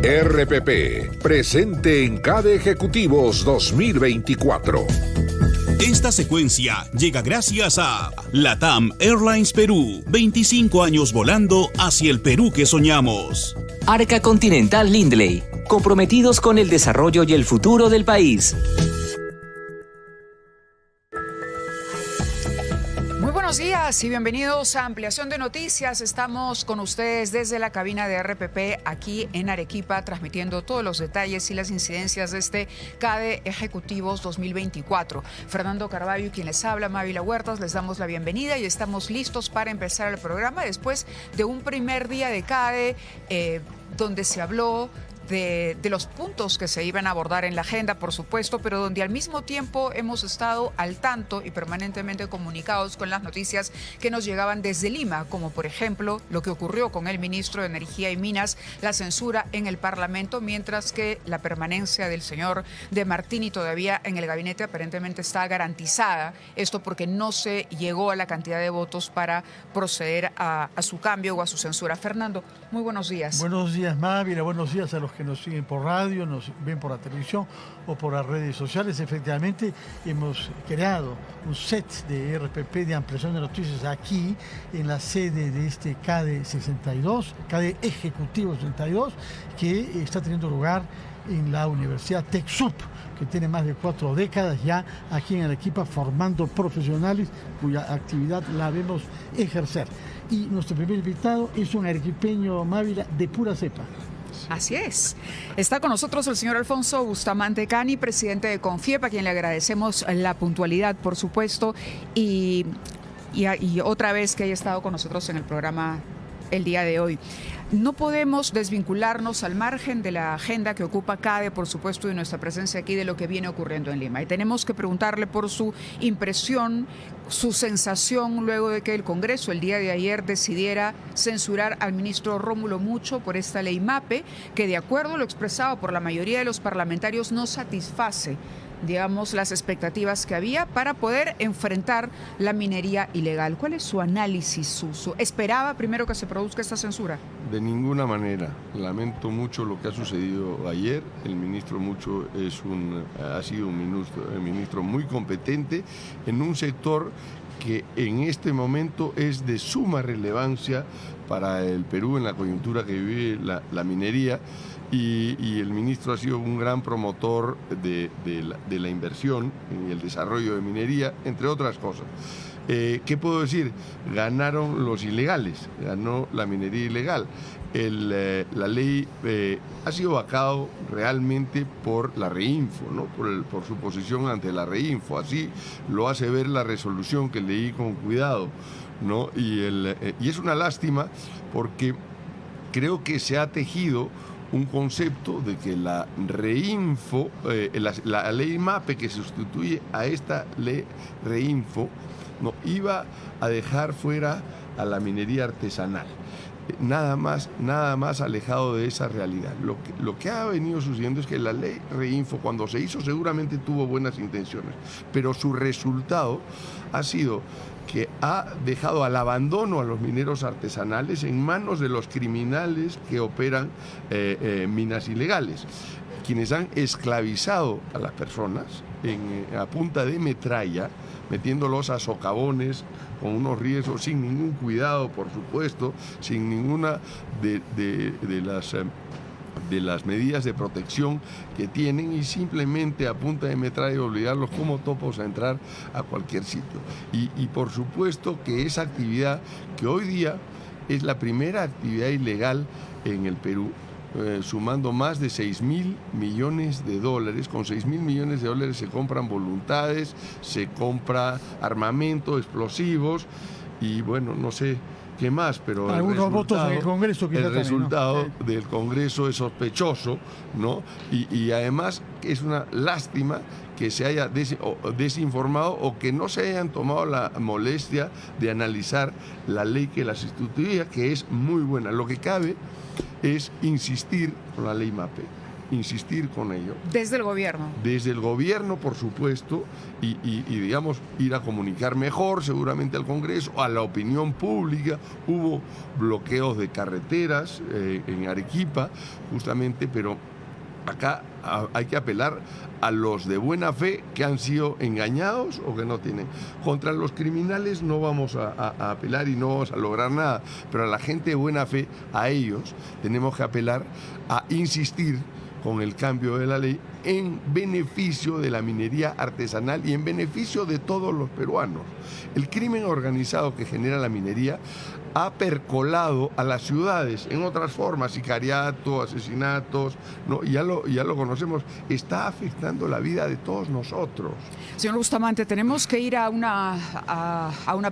RPP, presente en CADE Ejecutivos 2024. Esta secuencia llega gracias a LATAM Airlines Perú, 25 años volando hacia el Perú que soñamos. Arca Continental Lindley, comprometidos con el desarrollo y el futuro del país. Buenos días y bienvenidos a Ampliación de Noticias. Estamos con ustedes desde la cabina de RPP aquí en Arequipa, transmitiendo todos los detalles y las incidencias de este CADE Ejecutivos 2024. Fernando Carvalho, quien les habla, Mávila Huertas, les damos la bienvenida y estamos listos para empezar el programa después de un primer día de CADE donde se habló de los puntos que se iban a abordar en la agenda, por supuesto, pero donde al mismo tiempo hemos estado al tanto y permanentemente comunicados con las noticias que nos llegaban desde Lima, como por ejemplo lo que ocurrió con el ministro de Energía y Minas, la censura en el Parlamento, mientras que la permanencia del señor De Martini todavía en el gabinete aparentemente está garantizada. Esto porque no se llegó a la cantidad de votos para proceder a su cambio o a su censura. Fernando, muy buenos días. Buenos días, Mávila. Buenos días a los que nos siguen por radio, nos ven por la televisión o por las redes sociales. Efectivamente, hemos creado un set de RPP de ampliación de noticias aquí en la sede de este CADE 62, CADE Ejecutivo 62, que está teniendo lugar en la Universidad TecSoup, que tiene más de 4 décadas ya aquí en Arequipa formando profesionales cuya actividad la vemos ejercer. Y nuestro primer invitado es un arequipeño, Mávila, de pura cepa. Así es. Está con nosotros el señor Alfonso Bustamante Cani, presidente de CONFIEP, a quien le agradecemos la puntualidad, por supuesto, y otra vez que haya estado con nosotros en el programa el día de hoy. No podemos desvincularnos al margen de la agenda que ocupa CADE, por supuesto, y nuestra presencia aquí de lo que viene ocurriendo en Lima. Y tenemos que preguntarle por su impresión, su sensación luego de que el Congreso el día de ayer decidiera censurar al ministro Rómulo Mucho por esta ley MAPE, que de acuerdo a lo expresado por la mayoría de los parlamentarios no satisface, digamos, las expectativas que había para poder enfrentar la minería ilegal. ¿Cuál es su análisis? ¿Esperaba primero que se produzca esta censura? De ninguna manera. Lamento mucho lo que ha sucedido ayer. El ministro Mucho ha sido un ministro muy competente en un sector que en este momento es de suma relevancia para el Perú en la coyuntura que vive la minería. Y el ministro ha sido un gran promotor de la inversión y el desarrollo de minería, entre otras cosas. ¿Qué puedo decir? Ganaron los ilegales, ganó la minería ilegal. La ley ha sido vacado realmente por la Reinfo, ¿no? por su posición ante la Reinfo. Así lo hace ver la resolución que leí con cuidado, ¿no? Y es una lástima porque creo que se ha tejido un concepto de que la Reinfo, la ley MAPE que sustituye a esta ley Reinfo, no iba a dejar fuera a la minería artesanal. Nada más alejado de esa realidad. Lo que ha venido sucediendo es que la ley Reinfo, cuando se hizo, seguramente tuvo buenas intenciones, pero su resultado ha sido que ha dejado al abandono a los mineros artesanales en manos de los criminales que operan minas ilegales, quienes han esclavizado a las personas a punta de metralla, metiéndolos a socavones con unos riesgos sin ningún cuidado, por supuesto, sin ninguna de las medidas de protección que tienen, y simplemente a punta de metralla obligarlos como topos a entrar a cualquier sitio. Y por supuesto que esa actividad, que hoy día es la primera actividad ilegal en el Perú, sumando más de 6.000 millones de dólares. Con 6.000 millones de dólares se compran voluntades, se compra armamento, explosivos y bueno, no sé qué más, pero algunos votos en el Congreso, el resultado también, ¿no? del Congreso es sospechoso, ¿no? Y además es una lástima que se haya desinformado o que no se hayan tomado la molestia de analizar la ley que la sustituía, que es muy buena. Lo que cabe es insistir con la ley MAPE. insistir con ello. Desde el gobierno. Desde el gobierno, por supuesto, y digamos, ir a comunicar mejor seguramente al Congreso, a la opinión pública. Hubo bloqueos de carreteras en Arequipa, justamente, pero acá hay que apelar a los de buena fe que han sido engañados o que no tienen. Contra los criminales no vamos a apelar y no vamos a lograr nada, pero a la gente de buena fe, a ellos tenemos que apelar a insistir con el cambio de la ley en beneficio de la minería artesanal y en beneficio de todos los peruanos. El crimen organizado que genera la minería ha percolado a las ciudades en otras formas, sicariato, asesinatos, ¿no? Ya lo conocemos, está afectando la vida de todos nosotros. Señor Bustamante, tenemos que ir a una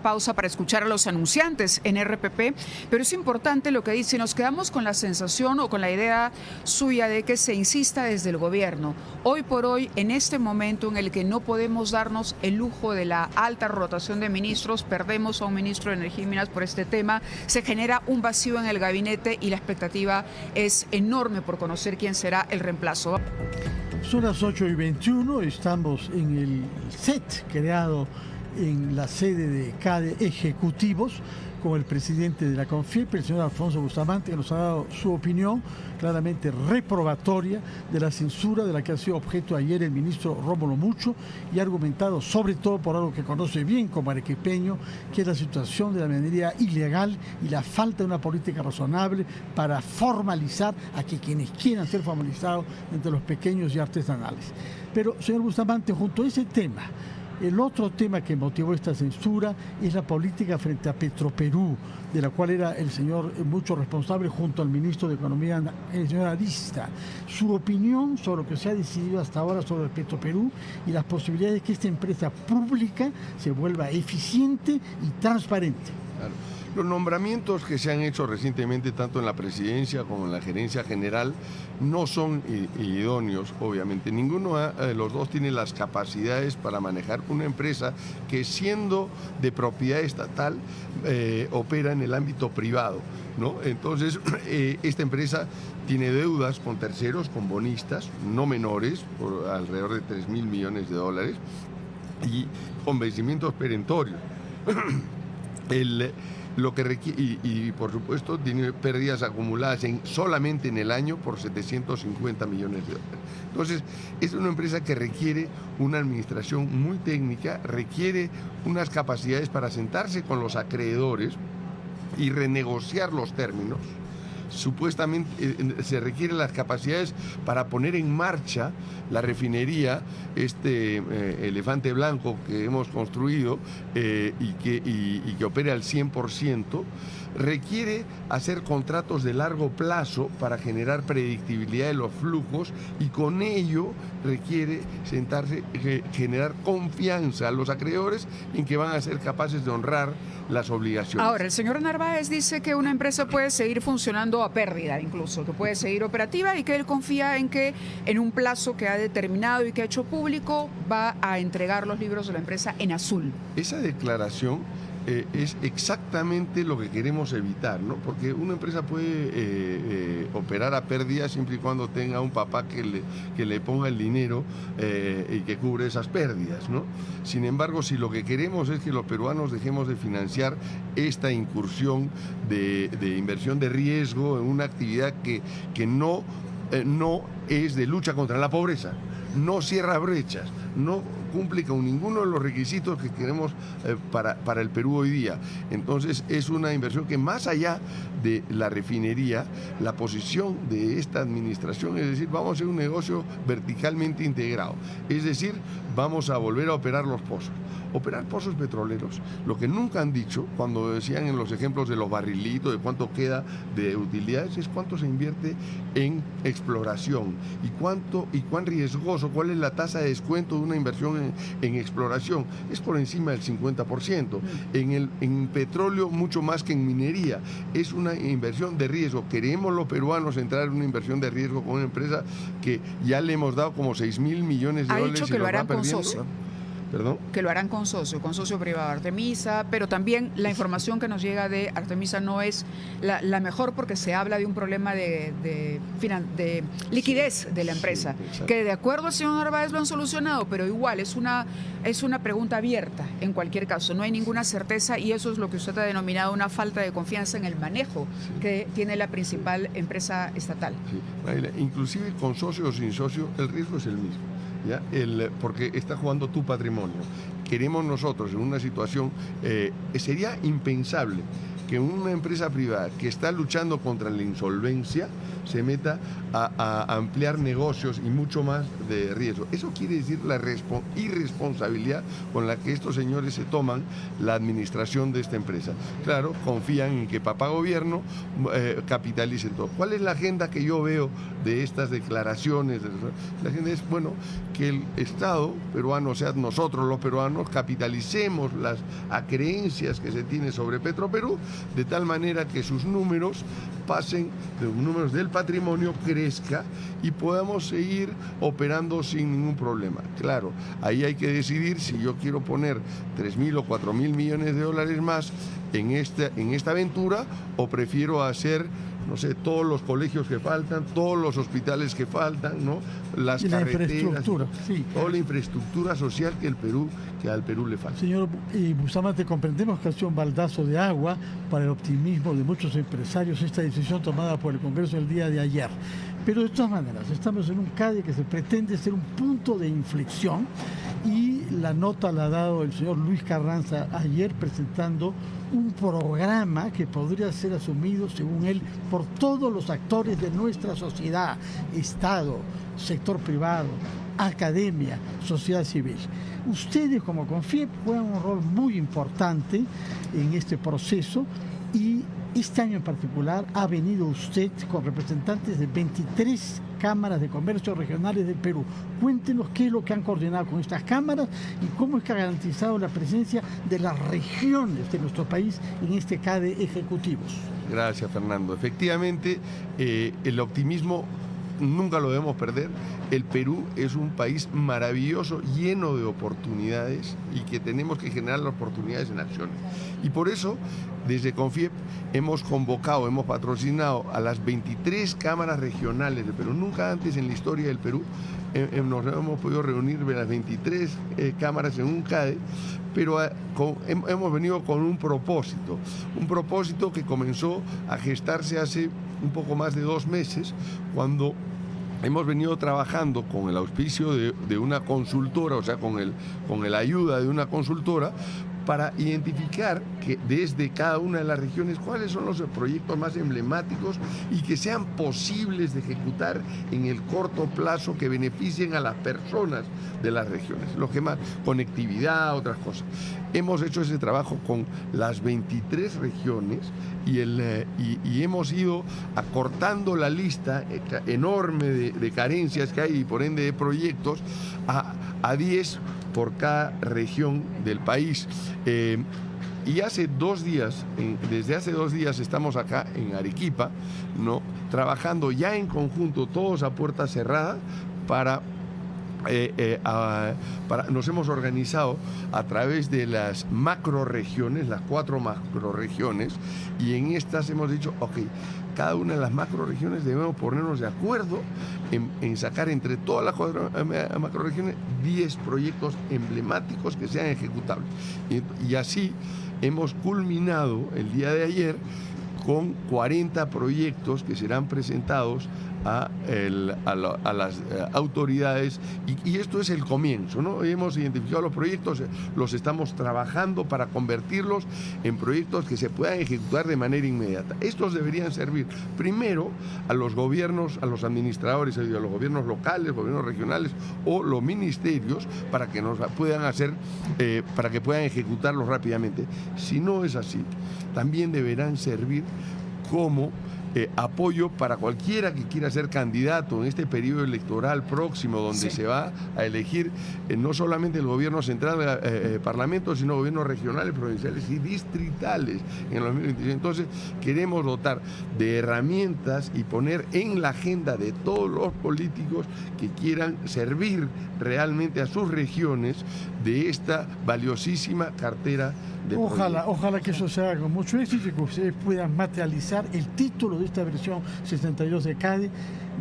pausa para escuchar a los anunciantes en RPP, pero es importante lo que dice, nos quedamos con la sensación o con la idea suya de que se insista desde el gobierno. Hoy por hoy, en este momento en el que no podemos darnos el lujo de la alta rotación de ministros, perdemos a un ministro de Energía y Minas por este tema, se genera un vacío en el gabinete y la expectativa es enorme por conocer quién será el reemplazo. Son las 8:21, estamos en el set creado en la sede de CADE Ejecutivos con el presidente de la CONFIEP, el señor Alfonso Bustamante, que nos ha dado su opinión claramente reprobatoria de la censura de la que ha sido objeto ayer el ministro Rómulo Mucho y ha argumentado sobre todo por algo que conoce bien como arequipeño, que es la situación de la minería ilegal y la falta de una política razonable para formalizar a que quienes quieran ser formalizados entre los pequeños y artesanales. Pero, señor Bustamante, junto a ese tema, el otro tema que motivó esta censura es la política frente a Petroperú, de la cual era el señor Mucho responsable junto al ministro de Economía, el señor Arista. Su opinión sobre lo que se ha decidido hasta ahora sobre Petroperú y las posibilidades de que esta empresa pública se vuelva eficiente y transparente. Claro. Los nombramientos que se han hecho recientemente, tanto en la presidencia como en la gerencia general, no son idóneos, obviamente. Ninguno de los dos tiene las capacidades para manejar una empresa que, siendo de propiedad estatal, opera en el ámbito privado, ¿no? Entonces, esta empresa tiene deudas con terceros, con bonistas, no menores, por alrededor de 3.000 millones de dólares, y con vencimientos perentorios. Lo que requiere, y por supuesto tiene pérdidas acumuladas solamente en el año por 750 millones de dólares. Entonces, es una empresa que requiere una administración muy técnica, requiere unas capacidades para sentarse con los acreedores y renegociar los términos. Supuestamente se requieren las capacidades para poner en marcha la refinería, elefante blanco que hemos construido y que opere al 100%, requiere hacer contratos de largo plazo para generar predictibilidad de los flujos y con ello requiere sentarse, generar confianza a los acreedores en que van a ser capaces de honrar las obligaciones. Ahora, el señor Narváez dice que una empresa puede seguir funcionando a pérdida, incluso, que puede seguir operativa y que él confía en que en un plazo que ha determinado y que ha hecho público va a entregar los libros de la empresa en azul. Esa declaración es exactamente lo que queremos evitar, ¿no? Porque una empresa puede operar a pérdida siempre y cuando tenga un papá que le ponga el dinero y que cubre esas pérdidas, ¿no? Sin embargo, si lo que queremos es que los peruanos dejemos de financiar esta incursión de inversión de riesgo en una actividad que no es de lucha contra la pobreza, no cierra brechas, no cumple con ninguno de los requisitos que queremos para el Perú hoy día. Entonces es una inversión que, más allá de la refinería, la posición de esta administración es decir, vamos a hacer un negocio verticalmente integrado, es decir, vamos a volver a operar los pozos. Operar pozos petroleros, lo que nunca han dicho cuando decían en los ejemplos de los barrilitos, de cuánto queda de utilidades, es cuánto se invierte en exploración y cuán riesgoso, cuál es la tasa de descuento de una inversión en exploración. Es por encima del 50%. En petróleo mucho más que en minería. Es una inversión de riesgo. Queremos los peruanos entrar en una inversión de riesgo con una empresa que ya le hemos dado como 6.000 millones de dólares y lo harán con socio. ¿Perdón? Que lo harán con socio privado Artemisa, pero también la información que nos llega de Artemisa no es la mejor porque se habla de un problema de liquidez de la empresa, Sí, que de acuerdo al señor Narváez lo han solucionado, pero igual es una pregunta abierta en cualquier caso, no hay ninguna certeza y eso es lo que usted ha denominado una falta de confianza en el manejo que tiene la principal empresa estatal. Sí. Mariela, inclusive con socio o sin socio, el riesgo es el mismo. ¿Ya? Porque está jugando tu patrimonio. Queremos nosotros en una situación, sería impensable que una empresa privada que está luchando contra la insolvencia se meta a ampliar negocios y mucho más de riesgo. Eso quiere decir la irresponsabilidad con la que estos señores se toman la administración de esta empresa. Claro, confían en que papá gobierno capitalice todo. ¿Cuál es la agenda que yo veo de estas declaraciones? La agenda es, bueno, que el Estado peruano, o sea, nosotros los peruanos, capitalicemos las acreencias que se tiene sobre Petroperú, de tal manera que sus números pasen, los números del patrimonio crezca y podamos seguir operando sin ningún problema. Claro, ahí hay que decidir si yo quiero poner 3.000 o 4.000 millones de dólares más en esta aventura o prefiero hacer, no sé, todos los colegios que faltan, todos los hospitales que faltan, ¿no? Las carreteras, infraestructura, sí. Toda la infraestructura social que al Perú le falta. Señor Bustamante, comprendemos que ha sido un baldazo de agua para el optimismo de muchos empresarios esta decisión tomada por el Congreso el día de ayer. Pero de todas maneras, estamos en un CADE que se pretende ser un punto de inflexión y la nota la ha dado el señor Luis Carranza ayer presentando un programa que podría ser asumido, según él, por todos los actores de nuestra sociedad, Estado, sector privado, academia, sociedad civil. Ustedes como CONFIEP juegan un rol muy importante en este proceso y este año en particular ha venido usted con representantes de 23 cámaras de comercio regionales del Perú. Cuéntenos qué es lo que han coordinado con estas cámaras y cómo es que ha garantizado la presencia de las regiones de nuestro país en este CADE ejecutivos. Gracias, Fernando. Efectivamente, el optimismo nunca lo debemos perder. El Perú es un país maravilloso, lleno de oportunidades y que tenemos que generar las oportunidades en acciones. Y por eso, desde CONFIEP hemos convocado, hemos patrocinado a las 23 cámaras regionales del Perú. Nunca antes en la historia del Perú nos hemos podido reunir las 23 cámaras en un CADE, pero hemos venido con un propósito que comenzó a gestarse hace un poco más de 2 meses, cuando hemos venido trabajando con el auspicio de una consultora, o sea, con la ayuda de una consultora, para identificar que desde cada una de las regiones cuáles son los proyectos más emblemáticos y que sean posibles de ejecutar en el corto plazo, que beneficien a las personas de las regiones, lo que más, conectividad, otras cosas. Hemos hecho ese trabajo con las 23 regiones y hemos ido acortando la lista enorme de carencias que hay y por ende de proyectos a 10 por cada región del país. Y hace 2 días, desde hace 2 días estamos acá en Arequipa, ¿no? Trabajando ya en conjunto, todos a puerta cerrada, nos hemos organizado a través de las macroregiones, las 4 macroregiones, y en estas hemos dicho, ok, cada una de las macroregiones debemos ponernos de acuerdo en sacar entre todas las 4 macroregiones 10 proyectos emblemáticos que sean ejecutables. Y así hemos culminado el día de ayer con 40 proyectos que serán presentados a las autoridades y esto es el comienzo, ¿no? Hemos identificado los proyectos, los estamos trabajando para convertirlos en proyectos que se puedan ejecutar de manera inmediata. Estos deberían servir primero a los gobiernos, a los administradores, a los gobiernos locales, gobiernos regionales o los ministerios para que nos puedan hacer, para que puedan ejecutarlos rápidamente. Si no es así, también deberán servir como apoyo para cualquiera que quiera ser candidato en este periodo electoral próximo, donde se va a elegir no solamente el gobierno central, parlamento, sino gobiernos regionales, provinciales y distritales en el 2026. Entonces, queremos dotar de herramientas y poner en la agenda de todos los políticos que quieran servir realmente a sus regiones de esta valiosísima cartera de proyectos. Ojalá que eso se haga con mucho éxito y que ustedes puedan materializar el título de esta versión 62 de CADE,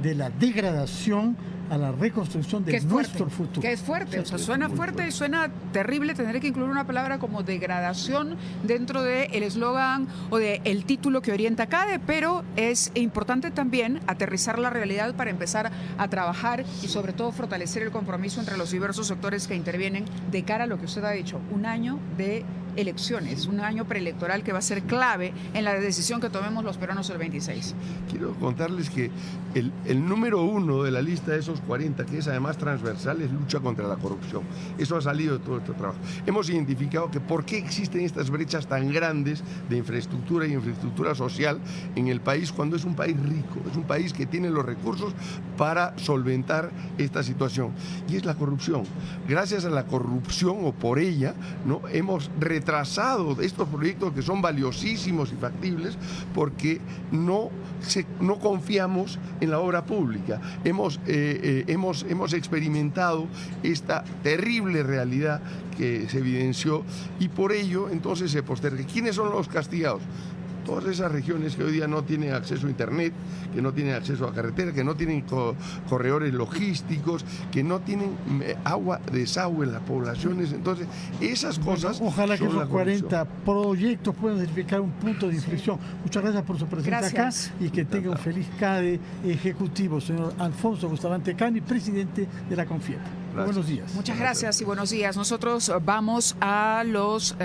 de la degradación a la reconstrucción de nuestro futuro. Que es fuerte, o sea, suena fuerte y suena terrible tener que incluir una palabra como degradación dentro del eslogan o del título que orienta CADE, pero es importante también aterrizar la realidad para empezar a trabajar y sobre todo fortalecer el compromiso entre los diversos sectores que intervienen de cara a lo que usted ha dicho, un año de elecciones, un año preelectoral que va a ser clave en la decisión que tomemos los peruanos el 26. Quiero contarles que el número 1 de la lista de esos 40, que es además transversal, es lucha contra la corrupción. Eso ha salido de todo este trabajo. Hemos identificado que por qué existen estas brechas tan grandes de infraestructura y infraestructura social en el país, cuando es un país rico, es un país que tiene los recursos para solventar esta situación. Y es la corrupción. Gracias a la corrupción, o por ella, ¿no?, hemos retrasado estos proyectos que son valiosísimos y factibles porque no confiamos en la obra pública. Hemos experimentado esta terrible realidad que se evidenció y por ello entonces se posterga. ¿Quiénes son los castigados? Todas esas regiones que hoy día no tienen acceso a internet, que no tienen acceso a carretera, que no tienen corredores logísticos, que no tienen agua, desagüe en las poblaciones. Entonces, esas cosas... Ojalá que esos 40 proyectos puedan significar un punto de inflexión. Muchas gracias por su presencia acá y que tenga un feliz CADE ejecutivo, señor Alfonso Bustamante Cani, presidente de la CONFIEP. Buenos días. Muchas gracias y buenos días. Nosotros vamos a los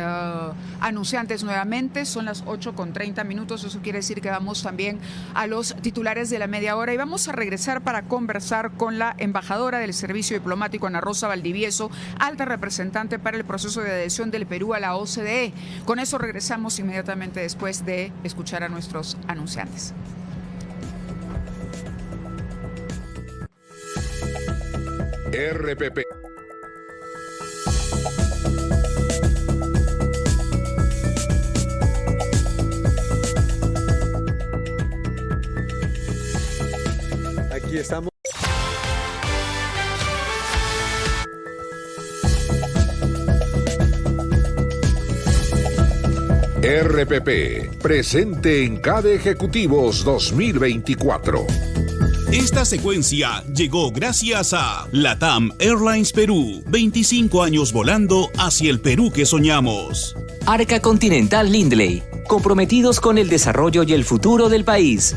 anunciantes nuevamente. Son las 8:30. Eso quiere decir que vamos también a los titulares de la media hora y vamos a regresar para conversar con la embajadora del Servicio Diplomático, Ana Rosa Valdivieso, alta representante para el proceso de adhesión del Perú a la OCDE. Con eso regresamos inmediatamente después de escuchar a nuestros anunciantes. RPP. Aquí estamos. RPP, presente en CADE Ejecutivos 2024. Esta secuencia llegó gracias a LATAM Airlines Perú, 25 años volando hacia el Perú que soñamos. Arca Continental Lindley, comprometidos con el desarrollo y el futuro del país.